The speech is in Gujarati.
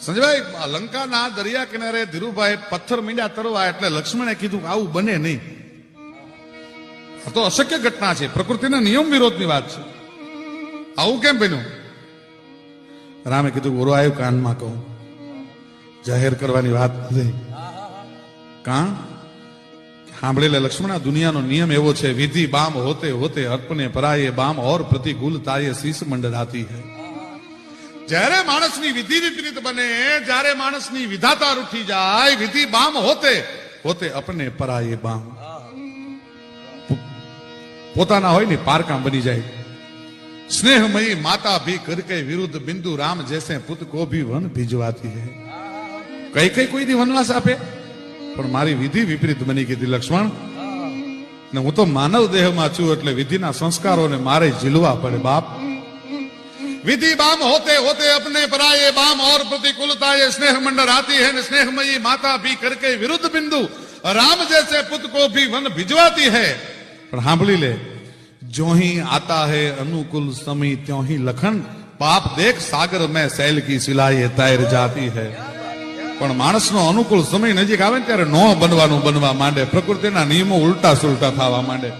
સંજયભાઈ, લંકાના દરિયા કિનારે ધીરુભાઈ પથ્થર મીંડા તરવા એટલે લક્ષ્મણે કીધું કે આવું બને નહીં. આ તો અશક્ય ઘટના છે, પ્રકૃતિના નિયમ વિરોધની વાત છે. આવું કેમ બન્યું? રામે કીધું ઓરો આવ્યું કાનમાં કહું, જાહેર કરવાની વાત નથી. કાં સાંભળેલે લક્ષ્મણ, દુનિયાનો નિયમ એવો છે, વિધિ બામ હોતે હોતે અર્પણે પરાયે બામ ઓર પ્રતિકૂલ તાયે શીશ મંડરાતી હૈ. જ્યારે માણસની વિધિ વિપરીત બને, જ્યારે માણસની વિધાતા રૂઠી જાય, વિધિ બામ હોતે હોતે અપને પરાયે બામ, પોતાના હોય ને પારકા બની જાય. સ્નેહમયી માતા ભી કરકે વિરુદ્ધ બિંદુ રામ જૈસે પુત કો ભી વન ભીજવાતી હૈ. કઈ કઈ કોઈ દી વનવાસ આપે, પણ મારી વિધિ વિપરીત બની ગઈ લક્ષ્મણ. ને હું તો માનવ દેહમાં છું, એટલે વિધિના સંસ્કારોને મારે ઝીલવા પડે બાપ. विधि बाम होते होते अपने पराये बाम और प्रतिकूलता ये स्नेह मंडल आती है न स्नेहमयी माता भी करके विरुद्ध बिंदु राम जैसे पुत्र को भी वन भिजवाती है. પણ સાંભળી લે, जो ही आता है अनुकूल समय त्यों ही लखन पाप देख सागर में सैल की सिलाई तैर जाती है. પણ માણસનો અનુકૂળ સમય નજીક આવે ને ત્યારે નો બનવાનું બનવા માંડે, પ્રકૃતિના નિયમો ઉલટા સુલટા થવા માંડે.